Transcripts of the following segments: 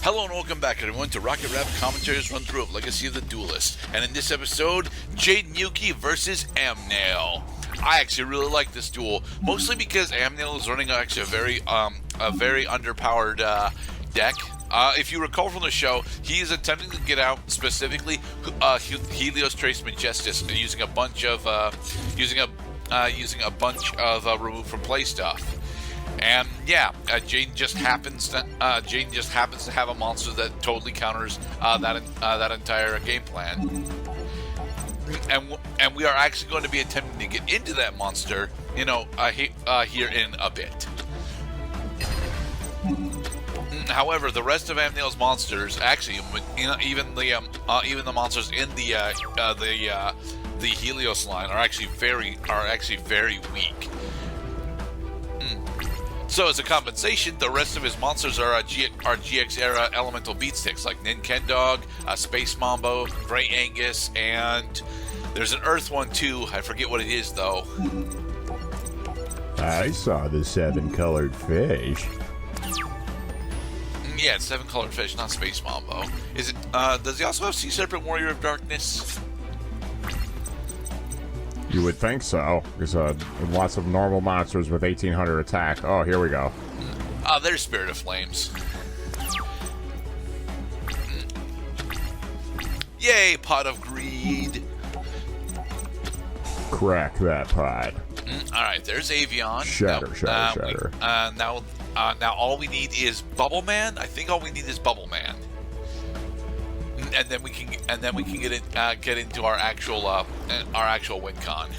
Hello and welcome back, everyone, to Rocket Rap Commentaries run-through of Legacy of the Duelist. And in this episode, Jaden Yuki versus Amneal. I actually really like this duel, mostly because Amneal is running actually a very underpowered deck. If you recall from the show, he is attempting to get out specifically Helios Trace Majestus using a bunch of remove from play stuff. And yeah, Jaden just happens to have a monster that totally counters that entire game plan. And we are actually going to be attempting to get into that monster, here in a bit. However, the rest of Amneal's monsters, actually, even the monsters in the Helios line are actually very weak. So as a compensation, the rest of his monsters are GX era elemental beatsticks like Ninkendog, Space Mambo, Grey Angus, and there's an Earth one too. I forget what it is though. I saw the 7-colored fish. Yeah, it's 7-colored fish, not Space Mambo. Is it? Does he also have Sea Serpent, Warrior of Darkness? You would think so. There's lots of normal monsters with 1800 attack. Oh, here we go. There's Spirit of Flames. Yay, Pot of Greed. Crack that pot. Alright, there's Avion. Shatter. Now all we need is Bubble Man. I think all we need is Bubble Man. And then we can get into our actual win con.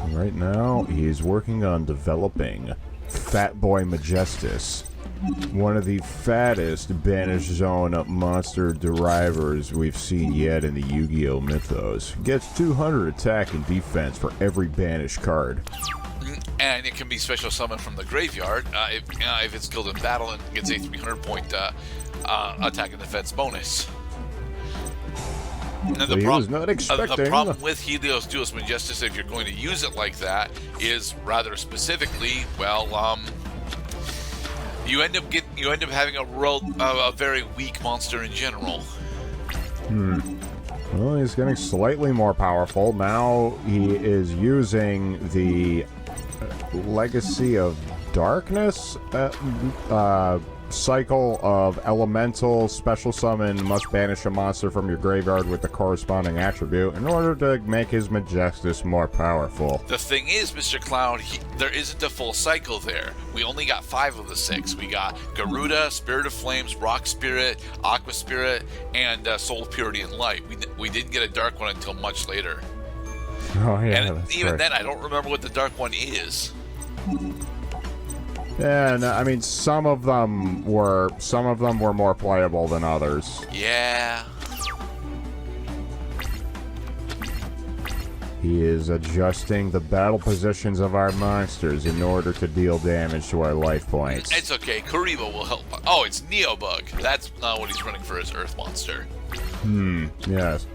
Right now, he's working on developing Fat Boy Majestus, one of the fattest banished zone monster derivers we've seen yet in the Yu-Gi-Oh mythos. Gets 200 attack and defense for every banished card. And it can be special summoned from the graveyard if it's killed in battle and gets a 300-point attack and defense bonus. Now, the problem with Helios Duelist Majestus, if you're going to use it like that, is rather specifically, you end up having a very weak monster in general. Well, he's getting slightly more powerful. Now he is using the Legacy of Darkness cycle of elemental special summon, must banish a monster from your graveyard with the corresponding attribute in order to make his Majestus more powerful. The thing is, Mr. Cloud, there isn't a full cycle there. We only got 5 of the 6. We got Garuda, Spirit of Flames, Rock Spirit, Aqua Spirit, and Soul of Purity and Light. We didn't get a dark one until much later. Oh yeah, and even then, I don't remember what the dark one is. Yeah, no, I mean, some of them were more playable than others. Yeah. He is adjusting the battle positions of our monsters in order to deal damage to our life points. It's okay. Kuribo will help. Oh, it's Neobug. That's not what he's running for his Earth monster. Yes.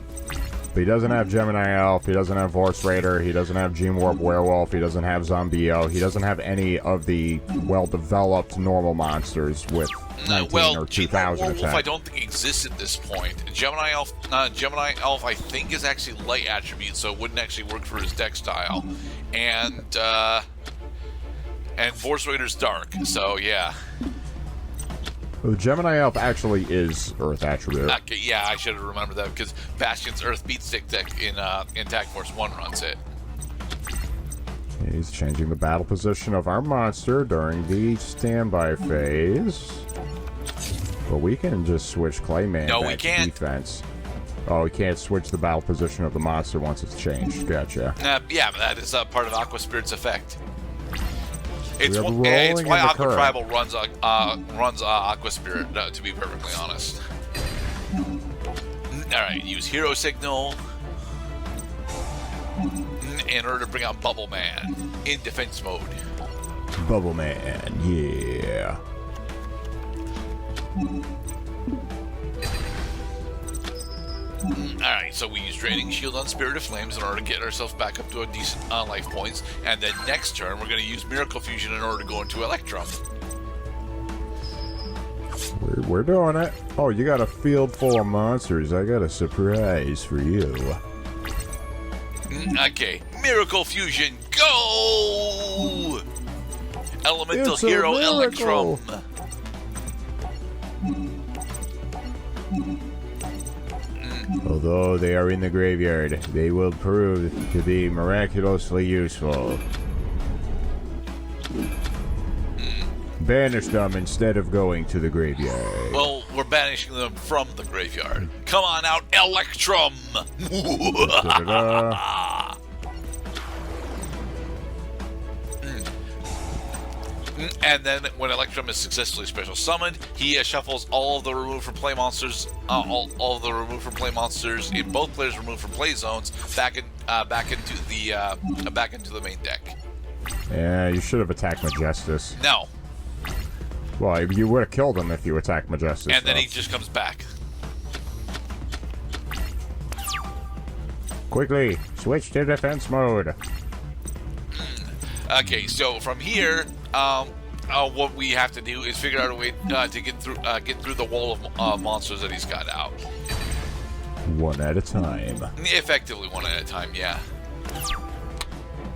But he doesn't have Gemini Elf, he doesn't have Vorse Raider, he doesn't have Gene Warp Werewolf, he doesn't have Zombio, he doesn't have any of the well-developed normal monsters with 19 or 2000 attack. I don't think exists at this point. Gemini Elf, I think, is actually light attribute, so it wouldn't actually work for his deck style. And Vorse Raider's dark, so yeah. The Gemini Elf actually is Earth attribute. Okay, yeah, I should have remembered that because Bastion's Earth Beatstick deck in Tag Force 1 runs it. He's changing the battle position of our monster during the standby phase. But we can just switch Clayman back to defense. Oh, we can't switch the battle position of the monster once it's changed. Gotcha. Yeah, but that is part of Aqua Spirit's effect. It's why Aqua Tribal runs Aqua Spirit, to be perfectly honest. Alright, use Hero Signal in order to bring out Bubble Man in defense mode. Bubble Man, yeah. Alright, so we use Draining Shield on Spirit of Flames in order to get ourselves back up to a decent life points. And then next turn, we're going to use Miracle Fusion in order to go into Electrum. We're doing it. Oh, you got a field full of monsters. I got a surprise for you. Okay, Miracle Fusion, go! Elemental It's a Hero miracle. Electrum. Although they are in the graveyard, they will prove to be miraculously useful. Banish them instead of going to the graveyard. Well, we're banishing them from the graveyard. Come on out, Electrum! Da-da-da. And then when Electrum is successfully special summoned, he shuffles all of the removed from play monsters, all of the removed from play monsters in both players' removed from play zones back into the main deck. Yeah, you should have attacked Majestus. No, Well, you would have killed him if you attacked Majestus. and then though. he just comes back. Quickly, switch to defense mode. Okay, so from here, what we have to do is figure out a way to get through the wall of monsters that he's got out. One at a time. Effectively, one at a time. Yeah.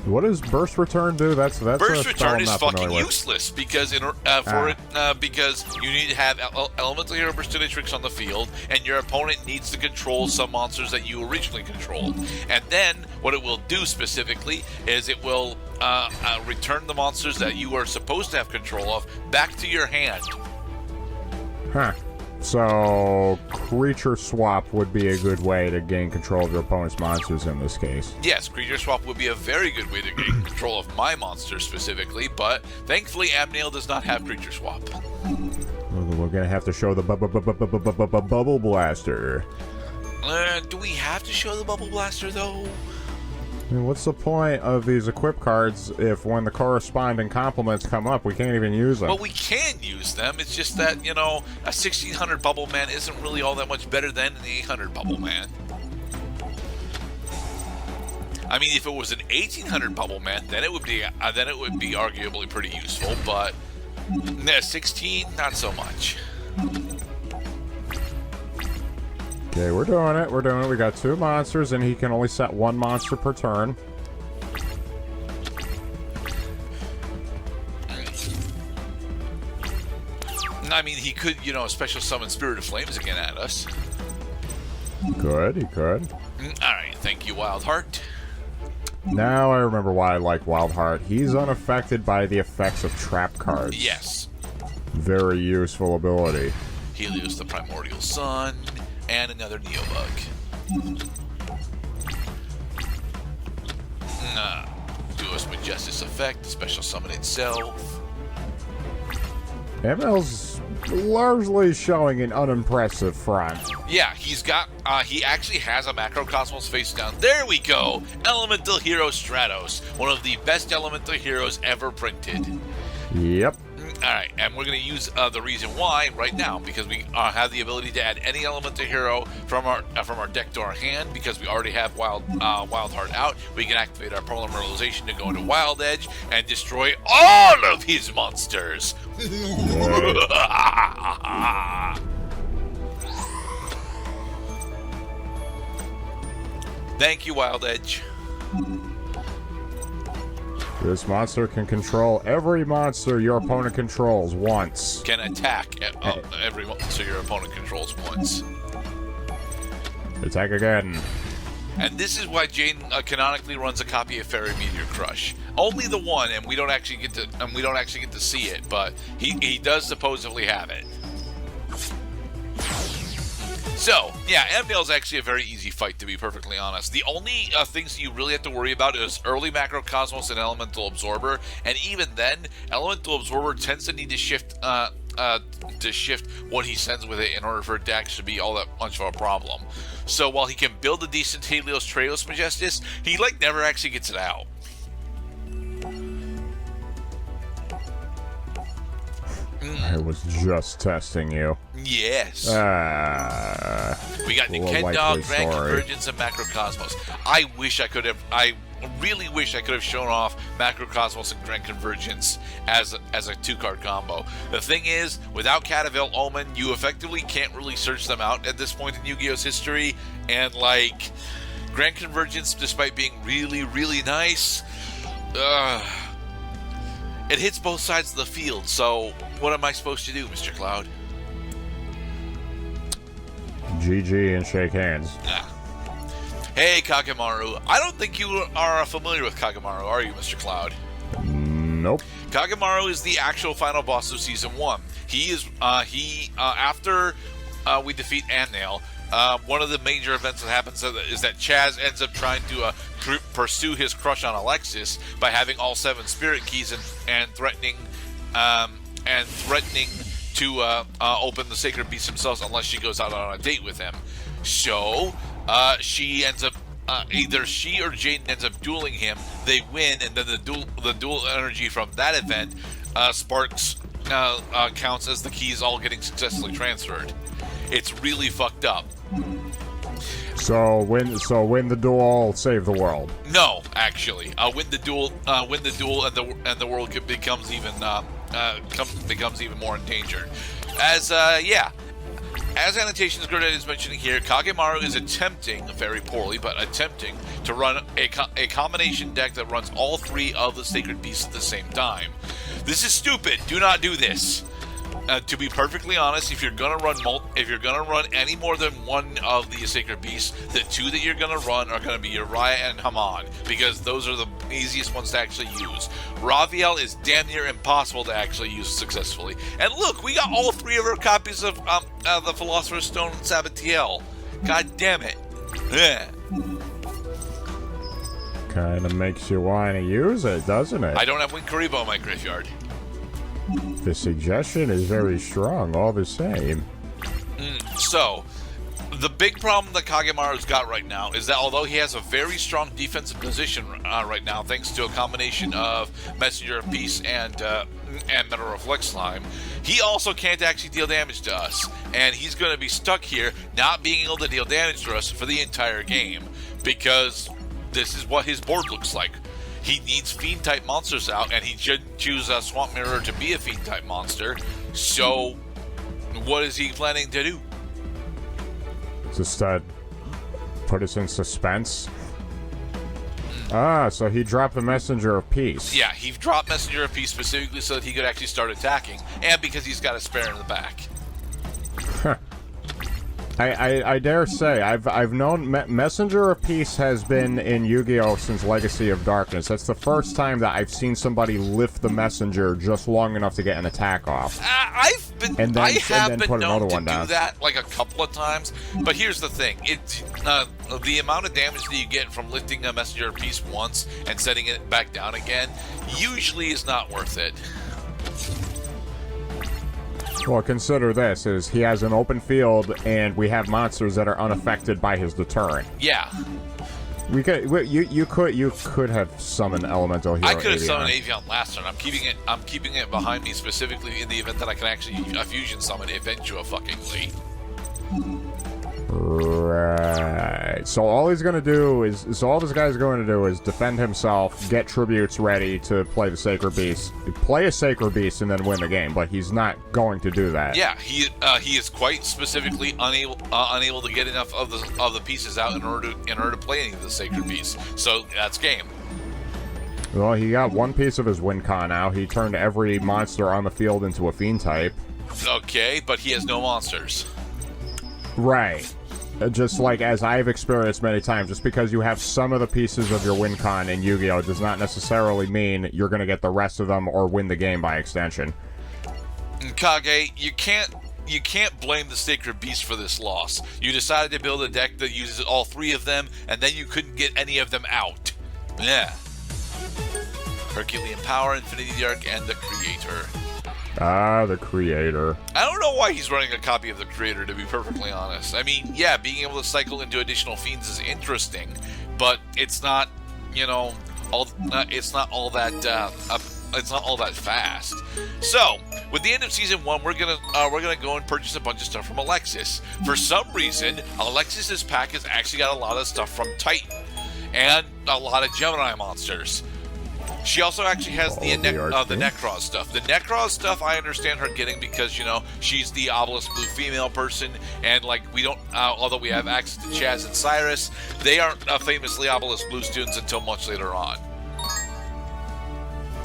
What does Burst Return do? That's Burst a spell Return I'm is not fucking familiar with. useless because because you need to have Elemental Hero Burstinatrix on the field, and your opponent needs to control some monsters that you originally controlled. And then what it will do specifically is it will return the monsters that you are supposed to have control of back to your hand. Huh. So, creature swap would be a good way to gain control of your opponent's monsters in this case. Yes, Creature Swap would be a very good way to gain control of my monsters specifically, but thankfully Amneal does not have Creature Swap. We're gonna have to show the Bubble Blaster. Do we have to show the Bubble Blaster though? I mean, what's the point of these equip cards if when the corresponding complements come up, we can't even use them? Well, we can use them. It's just that, a 1600 Bubble Man isn't really all that much better than an 800 Bubble Man. I mean, if it was an 1800 Bubble Man, then it would be arguably pretty useful, but 16, not so much. Okay, we're doing it. We got 2 monsters, and he can only set 1 monster per turn. I mean, he could, special summon Spirit of Flames again at us. He could. Alright, thank you, Wild Heart. Now I remember why I like Wild Heart. He's unaffected by the effects of trap cards. Yes. Very useful ability. Helios the Primordial Sun, and another Neobug. Duelist Majestus effect, special summon itself. ML's largely showing an unimpressive front. Yeah, he actually has a Macrocosmos face down. There we go! Elemental Hero Stratos, one of the best Elemental Heroes ever printed. Yep. Alright, and we're going to use the reason why right now, because we have the ability to add any Elemental Hero from our deck to our hand, because we already have Wild Heart out. We can activate our Polymerization to go into Wild Edge and destroy all of his monsters. Thank you, Wild Edge. This monster can control every monster your opponent controls once. Can attack every monster your opponent controls once. Attack again. And this is why Jaden canonically runs a copy of Fairy Meteor Crush. Only the one, and we don't actually get to see it, but he does supposedly have it. So, yeah, Amneal's actually a very easy fight, to be perfectly honest. The only things you really have to worry about is early Macrocosmos and Elemental Absorber, and even then, Elemental Absorber tends to need to shift what he sends with it in order for it to actually be all that much of a problem. So while he can build a decent Helios Traos Majestus, he never actually gets it out. I was just testing you. Yes. We got Nintendo, Grand Convergence, and Macrocosmos. I really wish I could have shown off Macrocosmos and Grand Convergence as a 2-card combo. The thing is, without Catavel Omen, you effectively can't really search them out at this point in Yu-Gi-Oh's history. And like Grand Convergence, despite being really, really nice, it hits both sides of the field. So what am I supposed to do, Mr. Cloud? GG and shake hands. Hey, Kagemaru. I don't think you are familiar with Kagemaru, are you, Mr. Cloud? Nope. Kagemaru is the actual final boss of Season 1. He is, after we defeat Amneal, one of the major events that happens is that Chaz ends up trying to pursue his crush on Alexis by having all 7 spirit keys and threatening to open the sacred beast himself unless she goes out on a date with him. So she ends up either she or Jaden ends up dueling him. They win, and then the dual energy from that event sparks counts as the keys all getting successfully transferred. It's really fucked up. So win the duel, save the world. No, actually, win the duel, and the world becomes even more endangered. As Annotations Grenade is mentioning here, Kagemaru is attempting, very poorly, but attempting to run a combination deck that runs all 3 of the Sacred Beasts at the same time. This is stupid. Do not do this. To be perfectly honest, if you're gonna run any more than one of the Sacred Beasts, the 2 that you're gonna run are gonna be Uriah and Haman, because those are the easiest ones to actually use. Raviel is damn near impossible to actually use successfully. And look, we got all 3 of our copies of the Philosopher's Stone and Sabatiel. God damn it. Kind of makes you want to use it, doesn't it? I don't have Winkaribo in my graveyard. The suggestion is very strong, all the same. So, the big problem that Kagemaru's got right now is that although he has a very strong defensive position right now, thanks to a combination of Messenger of Peace and Metal Reflect Slime, he also can't actually deal damage to us. And he's going to be stuck here, not being able to deal damage to us for the entire game, because this is what his board looks like. He needs Fiend-type monsters out, and he should choose a Swamp Mirror to be a Fiend-type monster. So, what is he planning to do? Just put us in suspense? So he dropped the Messenger of Peace. Yeah, he dropped Messenger of Peace specifically so that he could actually start attacking, and because he's got a spare in the back. I dare say, I've known Messenger of Peace has been in Yu-Gi-Oh! Since Legacy of Darkness. That's the first time that I've seen somebody lift the Messenger just long enough to get an attack off. I have been known to do that like a couple of times, but here's the thing. The amount of damage that you get from lifting a Messenger of Peace once and setting it back down again usually is not worth it. Well, consider this, is he has an open field, and we have monsters that are unaffected by his deterrent. Yeah. You could have summoned Elemental Hero. I could have summoned Avian last turn. I'm keeping it behind me specifically in the event that I can actually fusion summon Eventua fuckingly. Right. So all this guy's going to do is defend himself, get tributes ready to play the Sacred Beast, play a Sacred Beast, and then win the game. But he's not going to do that. Yeah, he is quite specifically unable to get enough of the pieces out in order to play any of the Sacred Beasts. So that's game. Well, he got one piece of his win con now. He turned every monster on the field into a Fiend type. Okay, but he has no monsters. Right. Just like as I've experienced many times, just because you have some of the pieces of your win con in Yu-Gi-Oh! Does not necessarily mean you're going to get the rest of them or win the game by extension. Kage, you can't blame the Sacred Beast for this loss. You decided to build a deck that uses all 3 of them, and then you couldn't get any of them out. Yeah. Herculean Power, Infinity the Arc, and the Creator. The Creator. I don't know why he's running a copy of the Creator, to be perfectly honest. I mean, yeah, being able to cycle into additional fiends is interesting, but it's not, it's not all that fast. So, with the end of season 1, we're gonna go and purchase a bunch of stuff from Alexis. For some reason, Alexis's pack has actually got a lot of stuff from Titan and a lot of Gemini monsters. She also actually has the Necros stuff. The Necros stuff I understand her getting because, you know, she's the Obelisk Blue female person, and like we don't, although we have access to Chaz and Cyrus, they aren't famously Obelisk Blue students until much later on.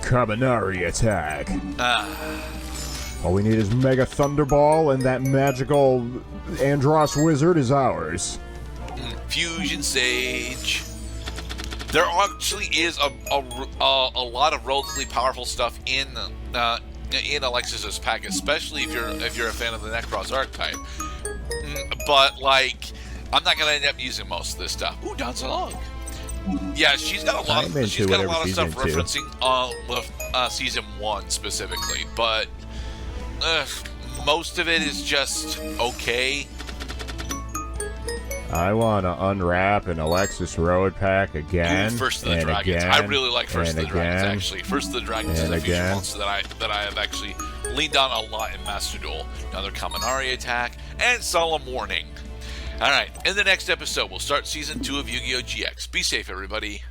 Kaminari attack. All we need is Mega Thunderball, and that magical Andros wizard is ours. Fusion Sage. There actually is a lot of relatively powerful stuff in Alexis's pack, especially if you're a fan of the Necros archetype. But like, I'm not gonna end up using most of this stuff. Ooh, dance along. Yeah, she's got a lot of stuff referencing season 1 specifically, but most of it is just okay. I want to unwrap an Alexis Road pack again. Ooh, First of the Dragons. I really like First of the Dragons, actually. First of the Dragons is a fusion monster that I have actually leaned on a lot in Master Duel. Another Kaminari attack, and Solemn Warning. Alright, in the next episode, we'll start Season 2 of Yu-Gi-Oh! GX. Be safe, everybody.